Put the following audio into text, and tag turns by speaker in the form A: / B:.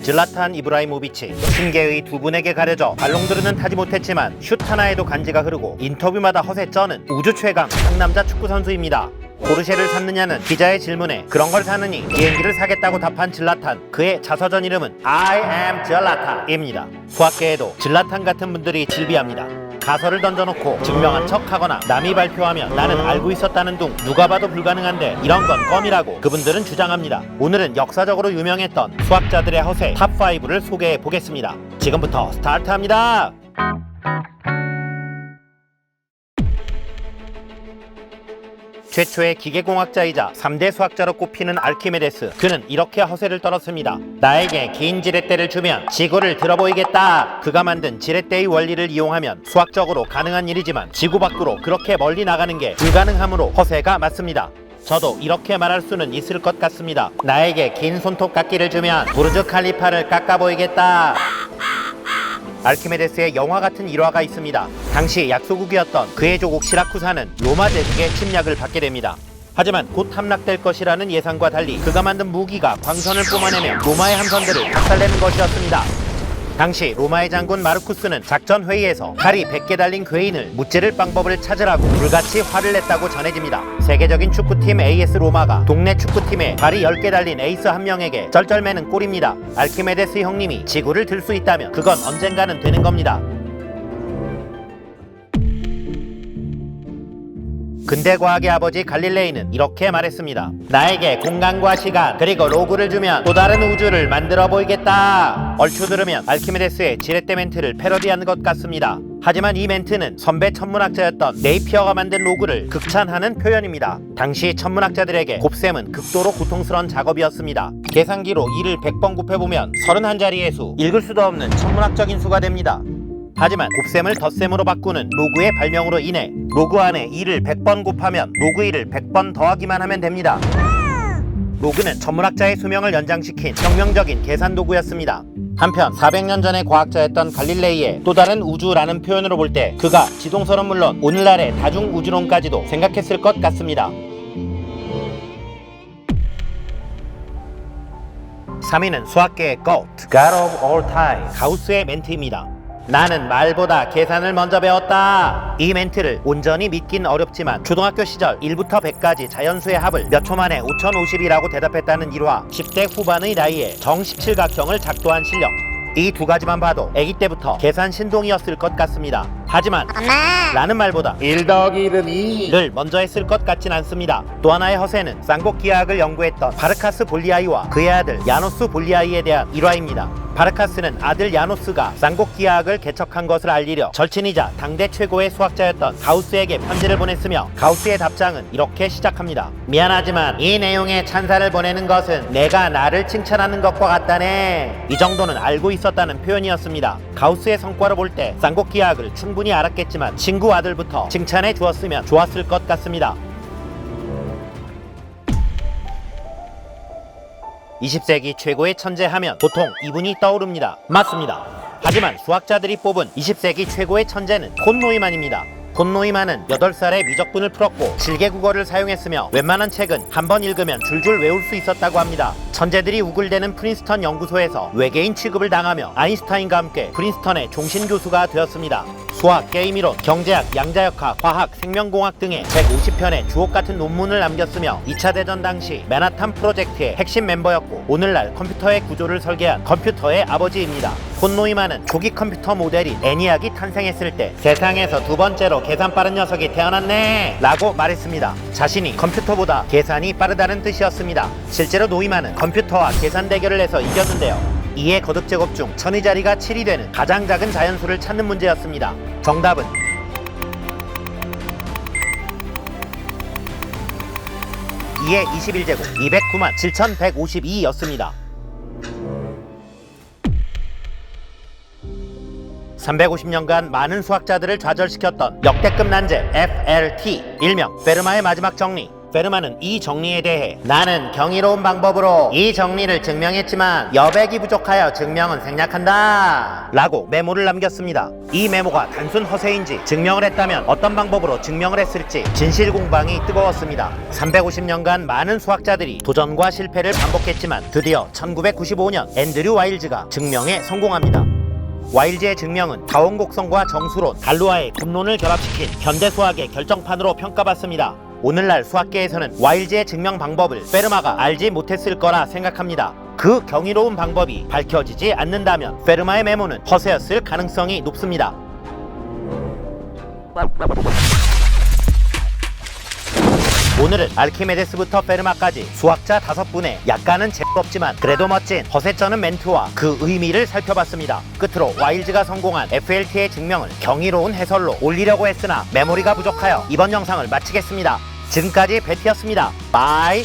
A: 질라탄 이브라이모비치, 신계의 두 분에게 가려져 발롱도르는 타지 못했지만 슛 하나에도 간지가 흐르고 인터뷰마다 허세 쩌는 우주 최강 상남자 축구 선수입니다. 포르쉐를 샀느냐는 기자의 질문에 그런 걸 사느니 비행기를 사겠다고 답한 질라탄. 그의 자서전 이름은 I am 질라탄입니다. 수학계에도 질라탄 같은 분들이 질비합니다. 가설을 던져놓고 증명한 척하거나 남이 발표하면 나는 알고 있었다는 둥 누가 봐도 불가능한데 이런 건 껌이라고 그분들은 주장합니다. 오늘은 역사적으로 유명했던 수학자들의 허세 탑5를 소개해 보겠습니다. 지금부터 스타트합니다. 최초의 기계공학자이자 3대 수학자로 꼽히는 알키메데스. 그는 이렇게 허세를 떨었습니다. 나에게 긴 지렛대를 주면 지구를 들어보이겠다. 그가 만든 지렛대의 원리를 이용하면 수학적으로 가능한 일이지만 지구 밖으로 그렇게 멀리 나가는 게 불가능하므로 허세가 맞습니다. 저도 이렇게 말할 수는 있을 것 같습니다. 나에게 긴 손톱 깎기를 주면 부르즈 칼리파를 깎아 보이겠다. 알키메데스의 영화 같은 일화가 있습니다. 당시 약소국이었던 그의 조국 시라쿠사는 로마 제국의 침략을 받게 됩니다. 하지만 곧 함락될 것이라는 예상과 달리 그가 만든 무기가 광선을 뿜어내며 로마의 함선들을 박살내는 것이었습니다. 당시 로마의 장군 마르쿠스는 작전 회의에서 칼이 100개 달린 괴인을 무찌를 방법을 찾으라고 불같이 화를 냈다고 전해집니다. 세계적인 축구팀 AS 로마가 동네 축구팀에 발이 10개 달린 에이스 한 명에게 쩔쩔매는 꼴입니다. 알키메데스 형님이 지구를 들 수 있다면 그건 언젠가는 되는 겁니다. 근대과학의 아버지 갈릴레이는 이렇게 말했습니다. 나에게 공간과 시간 그리고 로그를 주면 또 다른 우주를 만들어 보이겠다. 얼추 들으면 알키메데스의 지렛대 멘트를 패러디한 것 같습니다. 하지만 이 멘트는 선배 천문학자였던 네이피어가 만든 로그를 극찬하는 표현입니다. 당시 천문학자들에게 곱셈은 극도로 고통스러운 작업이었습니다. 계산기로 2를 100번 곱해보면 31자리의 수, 읽을 수도 없는 천문학적인 수가 됩니다. 하지만 곱셈을 덧셈으로 바꾸는 로그의 발명으로 인해 로그 안에 2를 100번 곱하면 로그 2를 100번 더하기만 하면 됩니다. 로그는 천문학자의 수명을 연장시킨 혁명적인 계산 도구였습니다. 한편 400년 전의 과학자였던 갈릴레이의 또 다른 우주라는 표현으로 볼 때 그가 지동설은 물론 오늘날의 다중우주론까지도 생각했을 것 같습니다. 3위는 수학계의 GOAT, God of All Time, 가우스의 멘트입니다. 나는 말보다 계산을 먼저 배웠다. 이 멘트를 온전히 믿긴 어렵지만 초등학교 시절 1부터 100까지 자연수의 합을 몇 초 만에 5050이라고 대답했다는 일화, 10대 후반의 나이에 정 17각형을 작도한 실력, 이 두 가지만 봐도 아기 때부터 계산 신동이었을 것 같습니다. 하지만 라는 말보다 1 더하기 1은 2를 먼저 했을 것 같진 않습니다. 또 하나의 허세는 쌍곡기하학을 연구했던 바르카스 볼리아이와 그의 아들 야노스 볼리아이에 대한 일화입니다. 바르카스는 아들 야노스가 쌍곡기하학을 개척한 것을 알리려 절친이자 당대 최고의 수학자였던 가우스에게 편지를 보냈으며 가우스의 답장은 이렇게 시작합니다. 미안하지만 이 내용의 찬사를 보내는 것은 내가 나를 칭찬하는 것과 같다네. 이 정도는 알고 있었다는 표현이었습니다. 가우스의 성과로 볼 때 쌍곡기하학을 충분히 알았겠지만 친구 아들부터 칭찬해 주었으면 좋았을 것 같습니다. 20세기 최고의 천재 하면 보통 이분이 떠오릅니다. 맞습니다. 하지만 수학자들이 뽑은 20세기 최고의 천재는 콘 노이만입니다. 콘 노이만은 8살에 미적분을 풀었고 7개 국어를 사용했으며 웬만한 책은 한 번 읽으면 줄줄 외울 수 있었다고 합니다. 천재들이 우글대는 프린스턴 연구소에서 외계인 취급을 당하며 아인슈타인과 함께 프린스턴의 종신교수가 되었습니다. 수학, 게임이론, 경제학, 양자역학, 과학, 생명공학 등의 150편의 주옥같은 논문을 남겼으며 2차 대전 당시 맨하탄 프로젝트의 핵심 멤버였고 오늘날 컴퓨터의 구조를 설계한 컴퓨터의 아버지입니다. 콘 노이만은 초기 컴퓨터 모델인 애니악이 탄생했을 때 세상에서 두 번째로 계산 빠른 녀석이 태어났네 라고 말했습니다. 자신이 컴퓨터보다 계산이 빠르다는 뜻이었습니다. 실제로 노이만은 컴퓨터와 계산 대결을 해서 이겼는데요. 2의 거듭제곱 중 천의 자리가 7이 되는 가장 작은 자연수를 찾는 문제였습니다. 정답은 2의 21제곱 209만 7152였습니다. 350년간 많은 수학자들을 좌절시켰던 역대급 난제 FLT, 일명 페르마의 마지막 정리. 페르마는 이 정리에 대해 나는 경이로운 방법으로 이 정리를 증명했지만 여백이 부족하여 증명은 생략한다 라고 메모를 남겼습니다. 이 메모가 단순 허세인지 증명을 했다면 어떤 방법으로 증명을 했을지 진실 공방이 뜨거웠습니다. 350년간 많은 수학자들이 도전과 실패를 반복했지만 드디어 1995년 앤드류 와일즈가 증명에 성공합니다. 와일즈의 증명은 다원곡성과 정수론, 갈루아의 분론을 결합시킨 현대 수학의 결정판으로 평가받습니다. 오늘날 수학계에서는 와일즈의 증명 방법을 페르마가 알지 못했을 거라 생각합니다. 그 경이로운 방법이 밝혀지지 않는다면 페르마의 메모는 허세였을 가능성이 높습니다. 오늘은 알키메데스부터 페르마까지 수학자 5분의 약간은 재수없지만 그래도 멋진 허세 쩌는 멘트와 그 의미를 살펴봤습니다. 끝으로 와일즈가 성공한 FLT의 증명을 경이로운 해설로 올리려고 했으나 메모리가 부족하여 이번 영상을 마치겠습니다. 지금까지 베티였습니다. 바이.